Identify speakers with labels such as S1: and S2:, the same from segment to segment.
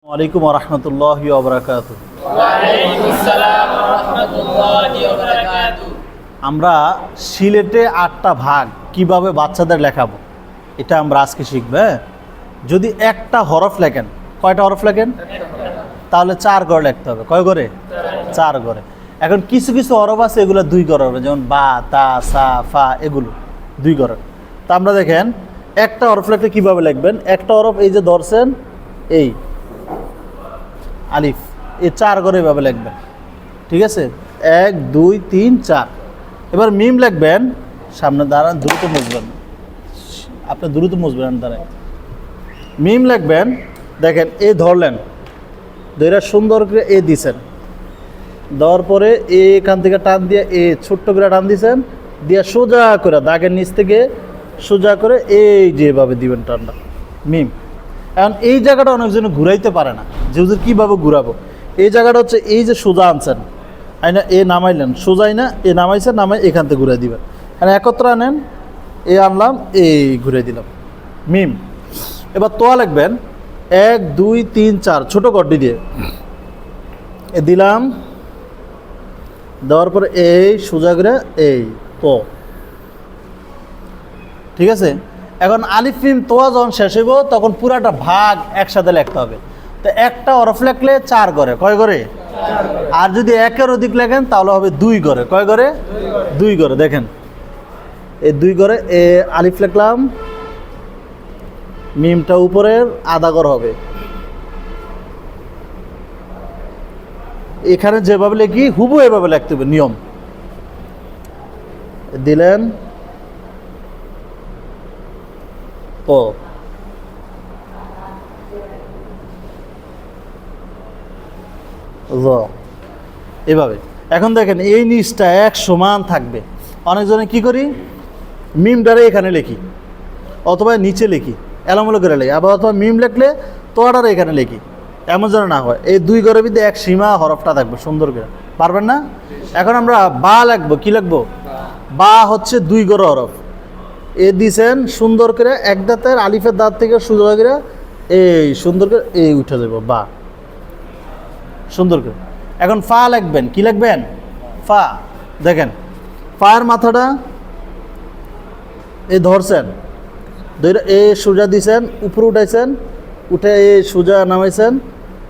S1: ওয়ালাইকুম রহমতুল্লাহি ওয়া বারাকাতুহু।
S2: ওয়ালাইকুম আসসালাম ওয়া রাহমাতুল্লাহি ওয়া বারাকাতুহু।
S1: আমরা সিলেটে 8টা ভাগ কিভাবে বাচ্চাদের লেখাবো এটা আমরা আজকে শিখব। যদি একটা হরফ লেখেন, কয়টা হরফ লেখেন? তাহলে 4 ঘর লিখতে হবে। কয় ঘরে? 4 ঘরে। এখন কিছু কিছু হরফ আছে এগুলো 2 ঘর হবে, যেমন বা, তা, সা, ফা, এগুলো 2 ঘর। তা আমরা দেখেন একটা হরফ লিখলে কীভাবে লিখবেন। একটা হরফ এই যে ধরছেন, এই আলিফ, এই 4 ঘরে এভাবে লিখবেন। ঠিক আছে, 1 2 3 4। এবার মিম লিখবেন, সামনে দাঁড়ান, দ্রুত মুছবেন, আপনি দ্রুত মুছবেন দাঁড়ায়। মিম লিখবেন, দেখেন এ ধরলেন, ধরে সুন্দর করে এ দিছেন, দেওয়ার পরে এখান থেকে টান দিয়ে এ ছোট্ট করে টান দিছেন, দিয়ে সোজা করে দাগের নিচ থেকে সোজা করে এই যেভাবে দিবেন টানটা, মিম। এখন এই জায়গাটা অনেকজনে ঘুরাইতে পারে না, যে হুজুর কীভাবে ঘুরাবো। এই জায়গাটা হচ্ছে এই যে সোজা আনছেন, আইনা এ নামাইলেন, সোজাই না এ নামাইছেন, নামাই এখান থেকে ঘুরাই দিবেন। মানে একত্র আনেন, এ আনলাম, এই ঘুরে দিলাম, মিম। এবার তোয়া লিখবেন 1 2 3 4 ছোট গড্ডি দিয়ে এ দিলাম, দেওয়ার পরে এই সোজা করে এই তো। ঠিক আছে, এখন আলিফ মিম তোয়া যখন শেষ হইব তখন পুরাটা ভাগ একসাথে লিখতে হবে। তো একটা হরফ লিখলে 4 ঘরে, কয় ঘরে? আর যদি 1-এর অধিক লেখেন তাহলে হবে 2 ঘরে। কয় ঘরে? 2 ঘরে। দেখেন এই 2 ঘরে এ আলিফ লিখলাম, মিমটা উপরের আধা ঘর হবে। এখানে যেভাবে লিখি হুবু এভাবে লিখতে হবে, নিয়ম। দিলেন তো, এভাবে। এখন দেখেন এই নিচটা এক সমান থাকবে। অনেকজনে কি করি, মিমটারে এখানে লিখি অথবা নিচে লিখি, এলোমেলো করে লিখি, আবার অথবা মিম লিখলে তোয়াটারে এখানে লিখি, এমন যেন না হয়। এই 2 ঘরের ভিতরে এক সীমা হরফটা থাকবে সুন্দর করে, পারবেন না? এখন আমরা বা লিখবো, কি লিখবো? বা হচ্ছে 2 ঘর হরফ। এ দিছেন সুন্দর করে, এক দাঁতের আলিফের দাঁত থেকে সুন্দর করে এই সুন্দর করে এই উঠে যাব, বা সুন্দর করে। এখন ফা লিখবেন, কি লিখবেন? ফা। দেখেন ফার মাথাটা এই ধরছেন, ধরে এ সোজা দিছেন, উপরে উঠাইছেন, উঠে এই সোজা নামাইছেন,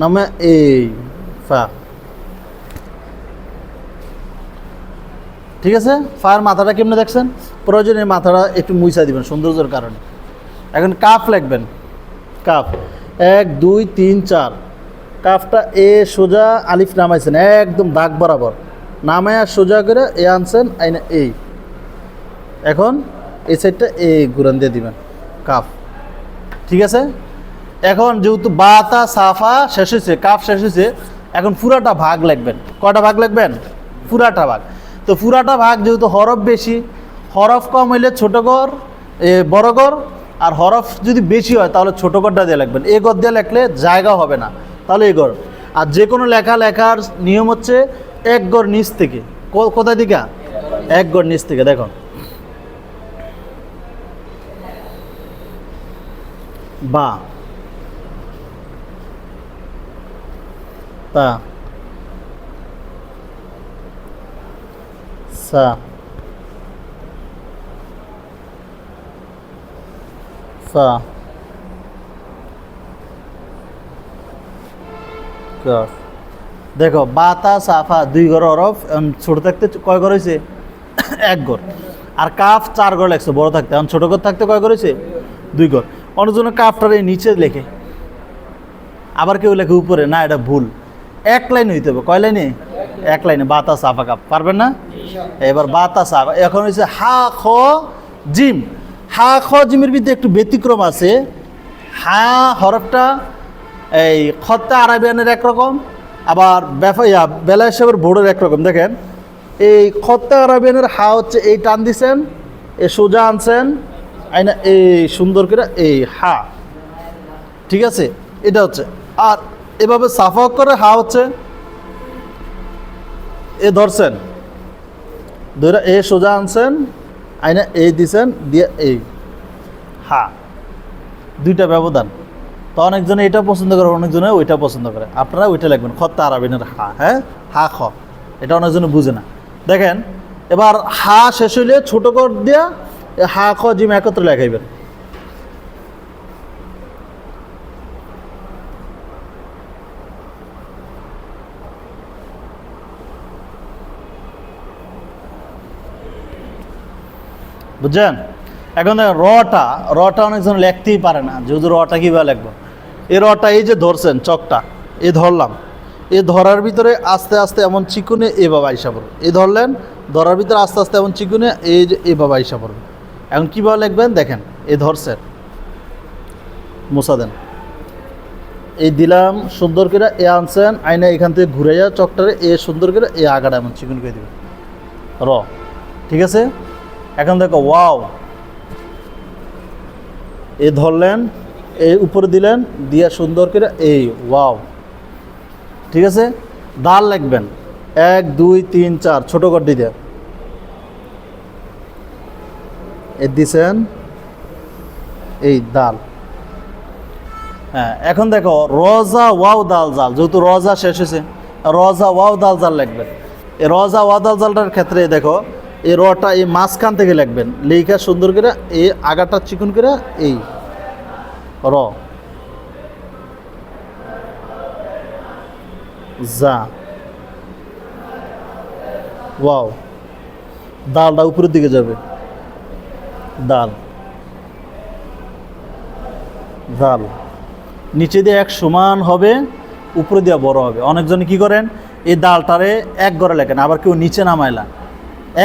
S1: নামে এই ফা। ঠিক আছে, ফার মাথাটা কেমনে দেখছেন? প্রয়োজনে মাথাটা একটু মুইছা দিবেন সৌন্দর্যের কারণে। এখন কাফ লিখবেন, কাফ 1 2 3 4। কাফটা এ সোজা আলিফ নামাইছেন একদম দাগ বরাবর, নামায়া সোজা করে এ আনছেন, আইনা এই। এখন এই সাইডটা এ ঘুরান দিয়ে দিবেন, কাফ। ঠিক আছে, এখন যেহেতু বাতা সাফা শেষ হয়েছে, কাফ শেষ হয়েছে, এখন পুরাটা ভাগ লিখবেন। কয়টা ভাগ লিখবেন? পুরাটা ভাগ। তো পুরাটা ভাগ যেহেতু হরফ বেশি, হরফ কম হইলে ছোটো ঘর বড় ঘর, আর হরফ যদি বেশি হয় তাহলে ছোটো ঘরটা দিয়ে লিখবেন। এ ঘর দিয়ে লিখলে জায়গা হবে না, তাহলে এই ঘর। আর যে কোনো লেখার নিয়ম হচ্ছে 1 ঘর নিচ থেকে। কোথায় দিকে? 1 ঘর নিচ থেকে। দেখো বা, তা, সা, ফা, কাফ। দেখো বাতা সাফা 2 ঘর হরফ, ছোট থাকতে কয় ঘর হয়েছে? 1 ঘর। আর কাফ 4 ঘর লেখছে বড় থাকতে, এখন ছোট ঘর থাকতে কয় ঘর হয়েছে? 2 ঘর। অন্যজনের কাফটার এই নিচে লেখে, আবার কেউ লেখে উপরে, না এটা ভুল। 1 লাইন হইতে হবে। কয় লাইনে? 1 লাইনে। বাতা সাফা কাফ, পারবেন না? এবার বাতা সাফা। এখন হয়েছে হা খ জিম। হা খ জিমের ভিতরে একটু ব্যতিক্রম আছে। হা হরফটা এই খত্তা আরাবিয়ানের একরকম, আবার বেলা হিসাবের বোর্ডের একরকম। দেখেন এই খত্তা আরাবিয়ানের হা হচ্ছে এই টান দিছেন, এ সোজা আনছেন, আইনা এই সুন্দর করে এই হা। ঠিক আছে, এটা হচ্ছে। আর এভাবে সাফা করে হা হচ্ছে এ ধরছেন, ধরে এ সোজা আনছেন, আইনা এই দিছেন, দিয়ে এই হা। 2টা ব্যবধান। তো অনেকজনে এটা পছন্দ করে, অনেকজনে ওইটা পছন্দ করে। আপনারা ওইটা লিখবেন, খত্তা আরাবিনের হা, হ্যাঁ, হা খ, এটা অনেকজনে বুঝে না। দেখেন এবার হা শেষ হইলে ছোট কর দিয়া হা খ জিম একত্রে লেখাইবেন। বুঝছেন? এখন দেখেন রটা অনেকজন লিখতেই পারে না, যেহেতু রটা কীভাবে লিখবো। এই রটা এই যে ধরছেন চকটা, এ ধরলাম, এ ধরার ভিতরে আস্তে আস্তে এমন চিকুনে এভাবে আইসা পড়বে। এ ধরলেন, ধরার ভিতরে আস্তে আস্তে এমন চিকুনে এই যে এভাবে আইসা পড়বে। এখন কীভাবে লিখবেন দেখেন, এ ধরছেন, মোছা দেন, এই দিলাম সুন্দর করে, এ আনছেন আইনা এখান থেকে ঘুরে যা চকটারে, এ সুন্দর করে এ আগাটা এমন চিকুন করে দেবেন র। ঠিক আছে? এখন দেখো ওয়াও, এ ধরলেন, এই উপরে দিলেন, দিয়া সুন্দর করে এই ওয়াও। ঠিক আছে? দাল লিখবেন 1 2 3 4 ছোট করে দিয়ে এ দিছেন এই দাল। হ্যাঁ, এখন দেখো রজা ওয়াও দাল জাল, যেহেতু রজা শেষ হয়েছে, রজা ওয়াও দাল জাল লিখবেন। এই রজা ওয়াও দাল জালটার ক্ষেত্রে দেখো এই রটা এই মাঝখান থেকে লিখবেন, লেখা সুন্দর করে এই আগাটা চিকুন করে এই র যা ওয়াও, দালটা উপরের দিকে যাবে, দাল দাল নিচে দিয়ে এক সমান হবে, উপরে দিয়ে বড় হবে। অনেকজনে কি করেন, এই দালটারে এক ঘরে লেখেন, আবার কেউ নিচে নামাইলা,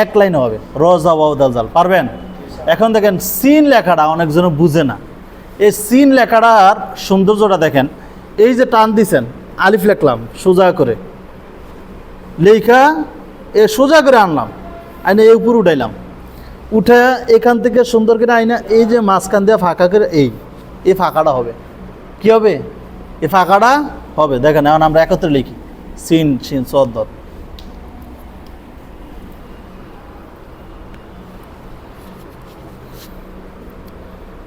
S1: এক লাইনে হবে রজা ওয়াও দাল জাল। পারবেন? এখন দেখেন সিন লেখাটা অনেকজনে বুঝে না। এই সিন লেখাটার সৌন্দর্যটা দেখেন, এই যে টান দিছেন, আলিফ লেখলাম সোজা করে, লেখা এ সোজা করে আনলাম, আইনা এই উপর উঠাইলাম, উঠে এখান থেকে সুন্দর করে আইনা এই যে মাঝখান দিয়ে ফাঁকা করে এই ফাঁকাটা হবে। কি হবে? এই ফাঁকাটা হবে। দেখেন এখন আমরা একত্রে লিখি, সিন সিন সদ দত,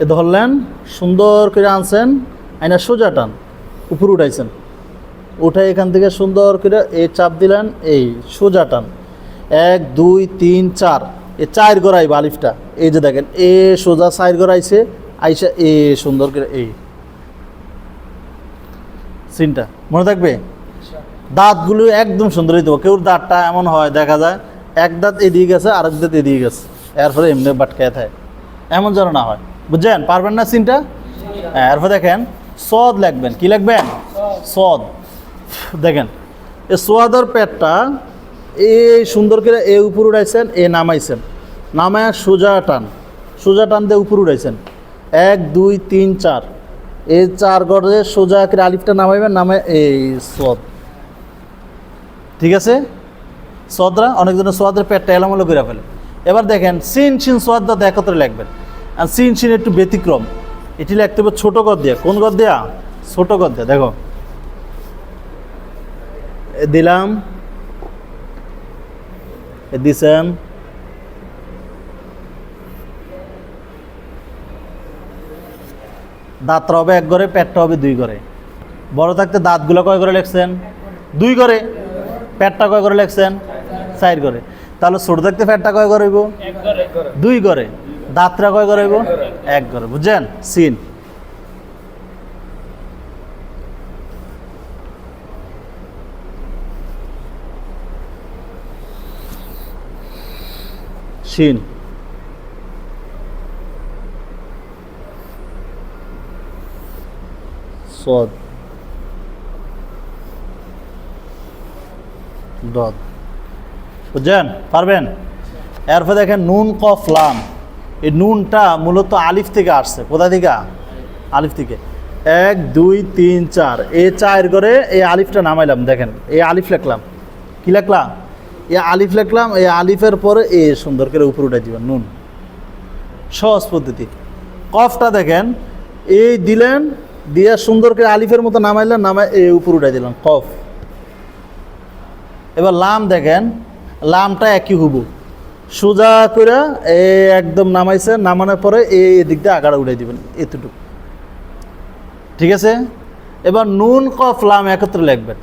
S1: এ ধরলেন সুন্দর করে আনছেন, আইনা সোজা টান উপর উঠাইছেন, উঠে এখান থেকে সুন্দর করে এই চাপ দিলেন, এই সোজা টান 1 2 3 4 এ 4 গড়াইব আলিফটা। এই যে দেখেন এ সোজা 4 গড়াইছে, আইসা এ সুন্দর করে এই সিনটা মনে থাকবে। দাঁতগুলো একদম সুন্দর হইতে হবে। কেউ দাঁতটা এমন হয় দেখা যায় এক দাঁত এদিকে গেছে আরেক দাঁত এদিকে গেছে, এরপরে এমনি বাটকায় থাকে, এমন যেন না হয়। বুঝছেন? পারবেন না সিনটা? হ্যাঁ, এরপর দেখেন সদ লিখবেন। কি লিখবেন? সদ। দেখেন এ সোয়াদার পেটটা এই সুন্দর করে এ উপর উঠাইছেন, এ নামাইছেন, নামায় সোজা টান দিয়ে উপর উঠাইছেন 1 2 3 4 এই 4 গড়ে সোজা করে আলিফটা নামাইবেন, নামায় এই সদ। ঠিক আছে? সদরা অনেকজনের সোয়াদের পেটটা এলোমেলো করে ফেলে। এবার দেখেন সিন সিন সোয়াদ দাঁত একত্রে লিখবেন। আর সিন সিন একটু ব্যতিক্রম, এটি লিখতে হবে ছোট গদ দিয়া। কোন গদ দিয়া? ছোট গদ দিয়া। দেখো দিলাম, দিছেন, দাঁতটা হবে 1 ঘরে, পেটটা হবে 2 ঘরে। বড় থাকতে দাঁতগুলো কয় ঘরে লিখছেন? 2 ঘরে। পেটটা কয় ঘরে লিখছেন? 4 ঘরে। তাহলে ছোট থাকতে পেটটা কয় ঘরে হইব? 2 ঘরে। দাঁতটা কয় ঘরে হইব? 1 ঘরে। বুঝছেন? সিন। শিন। সদ। দদ। বুঝছেন? পারবেন? এরপর দেখেন নুন কফ লাম। এই নুনটা মূলত আলিফ থেকে আসছে। কোথা থেকে? আলিফ থেকে। 1 2 3 4 এই 4 করে এই আলিফটা নামাইলাম। দেখেন এই আলিফ লিখলাম। কি লিখলাম? এই আলিফ লিখলাম, এই আলিফের পরে এ সুন্দর করে উপরে উঠে দিবেন নুন। সহজ পদ্ধতি। কফটা দেখেন এই দিলেন, দিয়ে সুন্দর করে আলিফের মতো নামাইলেন, নামায় এই উপরে উঠে দিলাম কফ। এবার লাম দেখেন, লামটা একই হুবু সোজা করে একদম নামাইছে, নামানোর পরে এই দিক দিয়ে আগাড়া উঠাই দিবেন এতটুকু। ঠিক আছে। এবার নুন কফ লাম একত্রে লিখবেন।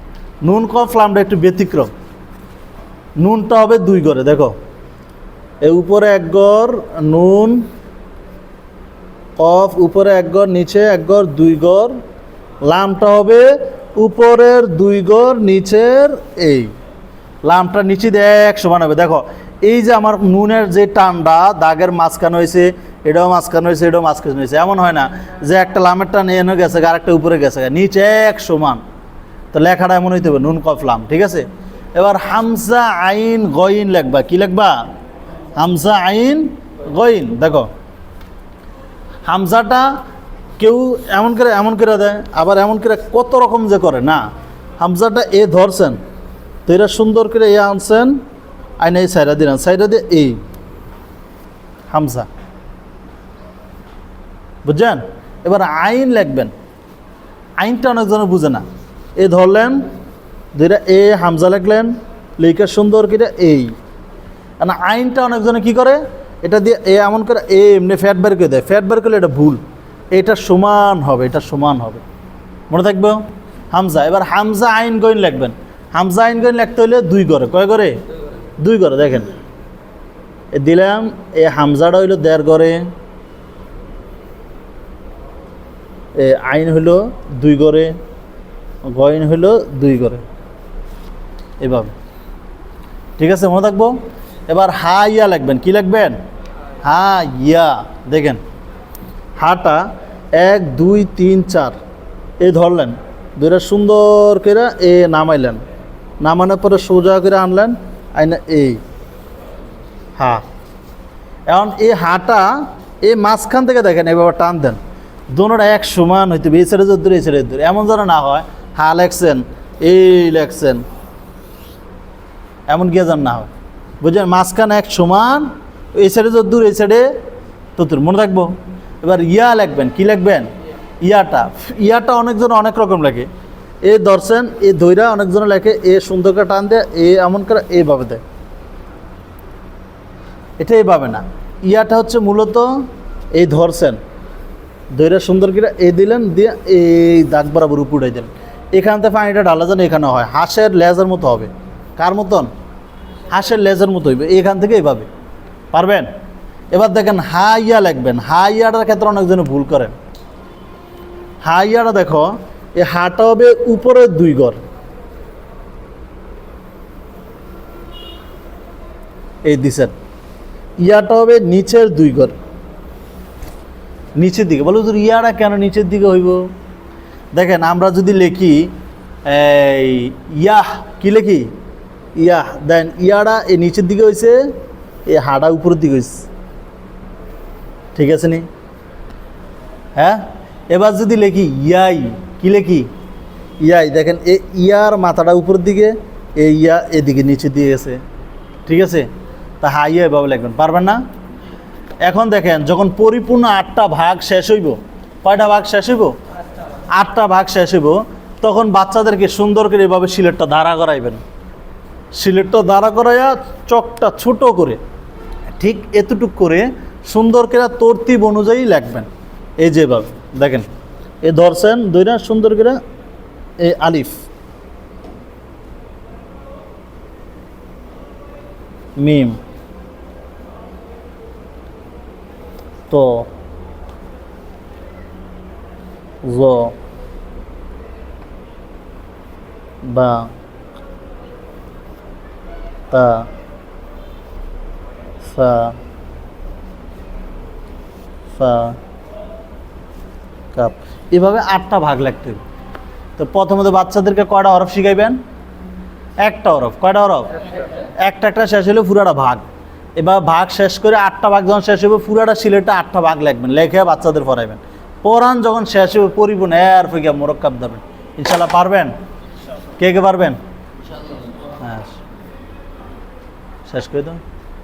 S1: নুন কফ লামটা একটু ব্যতিক্রম। নুনটা হবে 2 ঘরে, দেখো এই উপরে 1 ঘর নুন, কফ উপরে 1 ঘর, নিচে 1 ঘর, 2 ঘর। লামটা হবে উপরের 2 ঘর, নিচের এই লামটা নিচে দিয়ে এক সমান হবে। দেখো এই যে আমার নুনের যে টানটা দাগের মাঝখানে হয়েছে, এটাও মাঝখানে হয়েছে, এটাও মাঝখানে হয়েছে, এমন হয় না যে একটা লামের টান এনে গেছে আর একটা উপরে গেছে, নিচে এক সমান। তো লেখাটা এমন হইতে হবে নুন কফ লাম, ঠিক আছে। এবার হামজা আইন গইন লিখবা। কি লিখবা? হামজা আইন গইন। দেখো হামজাটা কেউ এমন করে দেয়, আবার এমন করে কত রকম যে করে না। হামজাটা এ ধরছেন, তো এরা সুন্দর করে এ আনছেন, আইন এই সাইডা দিলেন, সাইডা দিয়ে এই হামজা, বুঝছেন? এবার আইন লিখবেন। আইনটা অনেকজনে বুঝে না। এ ধরলেন, দুইটা এ হামজা লিখলেন, লিখে সুন্দর করে এই। না আইনটা অনেকজনে কি করে, এটা দিয়ে এ এমন করে এ এমনি ফ্যাট বের করে দেয়। ফ্যাট বের করলে এটা ভুল, এটা সমান হবে, এটা সমান হবে, মনে থাকবে হামজা। এবার হামজা আইন গইন লিখবেন। হামজা আইন গইন লিখতে হলে 2 ঘরে, কয় ঘরে? 2 ঘরে। দেখেন এ দিলাম, এ হামজাটা হইল 1.5 ঘরে, এ আইন হইল 2 ঘরে, গইন হইল 2 ঘরে, এভাবে, ঠিক আছে, মনে থাকবো। এবার হা ইয়া লিখবেন। কি লিখবেন? হা ইয়া। দেখেন হাটা 1 2 3 4 এ ধরলেন, দুইটা সুন্দর করে এ নামাইলেন, নামানোর পরে সোজা করে আনলেন, আইনা এই হা। এখন এই হাটা এই মাঝখান থেকে দেখেন এভাবে টান দেন, দোনোটা এক সমান হইতে হবে। এই ছেড়ে দূর, এই ছেড়ে দূর, এমন যেন না হয় হা লেখছেন এই লেখছেন, এমন গিয়ে যেন না হয়, বুঝলেন? মাঝখানে এক সমান, এই সাইডে দূর, এই সাইডে ততুর, মনে থাকবো। এবার ইয়া লিখবেন। কি লিখবেন? ইয়াটা। ইয়াটা অনেকজন অনেক রকম লেখে। এ ধরছেন, এ ধৈরা অনেকজন লেখে এ সুন্দর করে টান দেয়, এ এমন করে এইভাবে দেয়, এটা এইভাবে না। ইয়াটা হচ্ছে মূলত এই ধরছেন, ধৈরা সুন্দর করে এ দিলেন, দিয়ে এই দাগ বরাবর উপর উঠাই দিলেন, এখান থেকে পানিটা ঢালা যেন এখানে হয়, হাঁসের লেজের মতো হবে। কার মতন? হাঁসের লেজের মতো হইবে, এখান থেকে এইভাবে, পারবেন? এবার দেখেন হা ইয়া লিখবেন। হা ইয়াটার ক্ষেত্রে অনেকজনে ভুল করেন। হা ইয়াটা দেখো, এই হাটা হবে উপরে 2 ঘর, এই দিছেন। ইয়াটা হবে নিচের 2 ঘর, নিচের দিকে। বলো তোর ইয়াটা কেন নিচের দিকে হইব? দেখেন আমরা যদি লিখি এই ইয়াহ, কি লিখি? ইয়াহ, দেন ইয়াটা এই নিচের দিকে হয়েছে, এই হাড়া উপরের দিকে হয়েছে, ঠিক আছে নি? হ্যাঁ, এবার যদি লিখি ইয়াই, কি লিখি? ইয়াই, দেখেন এ ইয়ার মাথাটা উপরের দিকে, এই ইয়া এদিকে নিচের দিকে গেছে, ঠিক আছে? তা হা ইয়া এভাবে লিখবেন, পারবেন না? এখন দেখেন যখন পরিপূর্ণ 8টা ভাগ শেষ হইব, কয়টা ভাগ শেষ হইব? 8টা ভাগ শেষ হইব, তখন বাচ্চাদেরকে সুন্দর করে এভাবে সিলেটটা দাঁড়া করাইবেন। সিলেটটা দাঁড়া করাইয়া চকটা ছোট করে ঠিক এতটুক করে সুন্দর করে তরতিব অনুযায়ী লিখবেন। এই যেভাবে দেখেন, এ ধরছেন দুইটা সুন্দর করে, এই আলিফ, মিম, তো, জ, বা, তা, সা, ফা, কাপ, এভাবে 8টা ভাগ লিখতে হবে। তো প্রথমত বাচ্চাদেরকে কয়টা হরফ শিখাইবেন? 1টা হরফ। কয়টা হরফ? একটা একটা শেষ হলে পুরাটা ভাগ। এবার ভাগ শেষ করে 8টা ভাগ যখন শেষ হবে, পুরাটা সিলেটে 8টা ভাগ লিখবেন, লেখে বাচ্চাদের পড়াইবেন। পড়ান যখন শেষ হবে, পড়িবেন এর ফিকে মোরক্কাব দেবেন। ইনশাল্লাহ পারবেন? কে কে পারবেন? হ্যাঁ, শেষ করে দাও।